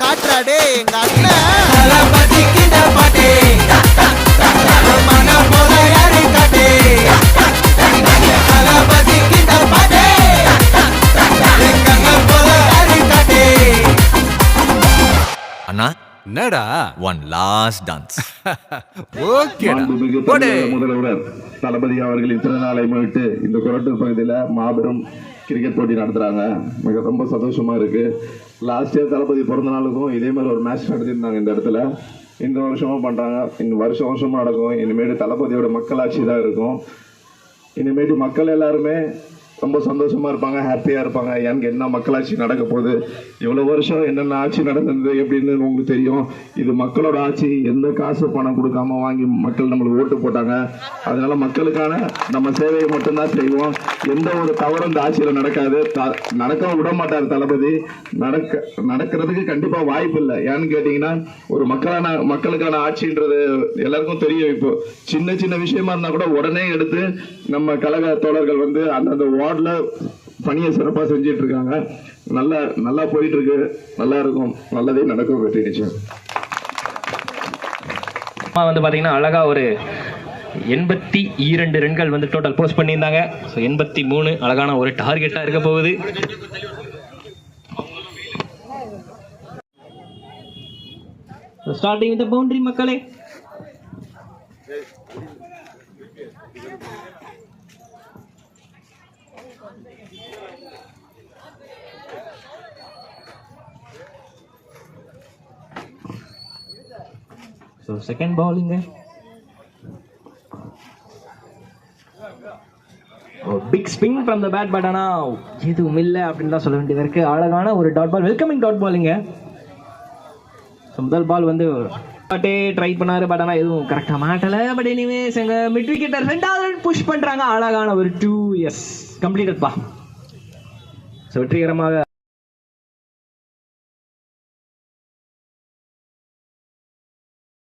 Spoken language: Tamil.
காட்டுறாடே எங்க அண்ணன் தளபதிக்கிட்ட பாட்டே மன போல யாரு காட்டே தளபதிக்கிட்ட பாட்டே எங்க அண்ணன் போல யாரு காட்டே. அண்ணா என்னடா ஒன் லாஸ்ட் டான்ஸ். ஓகேடா முதல்வர் தளபதி அவர்களின் பிறந்தநாளை முன்னிட்டு இந்த கொரட்டூர் பகுதியில் மாபெரும் கிரிக்கெட் போட்டி நடத்துறாங்க. மிக ரொம்ப சந்தோஷமா இருக்கு. லாஸ்ட் இயர் தளபதி பிறந்த நாளுக்கும் இதே மாதிரி ஒரு மேட்ச் நடத்திருந்தாங்க இந்த இடத்துல. இந்த வருஷமும் பண்றாங்க. இந்த வருஷமும் நடக்கும். இனிமேட்டு தளபதியோட மக்களாட்சி தான் இருக்கும். இனிமேட்டு மக்கள் எல்லாருமே ரொம்ப சந்தோஷமா இருப்பாங்க, ஹாப்பியா இருப்பாங்க. எனக்கு என்ன மக்களாட்சி நடக்க போகுது, இவ்வளவு வருஷம் என்னென்ன ஆட்சி நடந்தது எப்படின்னு உங்களுக்கு தெரியும். இது மக்களோட ஆட்சி. எந்த காசு பணம் கொடுக்காம வாங்கி மக்கள் நம்மளுக்கு ஓட்டு போட்டாங்க. அதனால மக்களுக்கான நம்ம சேவையை மட்டும்தான் செய்வோம். எந்த ஒரு தவறும் இந்த ஆட்சியில நடக்காது. நடக்க விட மாட்டார் தளபதி. நடக்கிறதுக்கு கண்டிப்பா வாய்ப்பு இல்லை. ஏன்னு கேட்டீங்கன்னா ஒரு மக்களுக்கான ஆட்சின்றது எல்லாருக்கும் தெரியும். இப்போ சின்ன சின்ன விஷயமா இருந்தா கூட உடனே எடுத்து நம்ம கழக தோழர்கள் வந்து அந்தந்த வார்டுல பணியை சிறப்பா செஞ்சிட்டு இருக்காங்க. நல்லா போயிட்டு இருக்கு. நல்லா இருக்கும். நல்லதே நடக்கும். வெற்றி நிச்சயம். வந்து பாத்தீங்கன்னா அழகா ஒரு 82 ரன்கள் வந்து டோட்டல் போஸ்ட் பண்ணியிருந்தாங்க. 83 அழகான ஒரு டார்கெட்டா இருக்க போகுது. ஸ்டார்டிங் வித் பவுண்டரி மக்களே. So second bowling big spin from the bat, but ஆனா எதுவும் இல்லை அப்படின்னு தான் சொல்ல வேண்டியது இருக்கு. அழகான ஒரு டாட் பால், வெல்கமிங் டாட் பாலிங்க. முதல் பால் வந்து பாட்டே ட்ரை பண்ணாரு, பட் ஆனால் எதுவும் கரெக்டாக மாட்டலை. பட் எனிவேஸ் எங்க மிட் விக்கெட்டர் 2வது புஷ் பண்றாங்க. அழகான ஒரு 2 கம்ப்ளீட்டட் பா. ஸோ வெற்றிகரமாக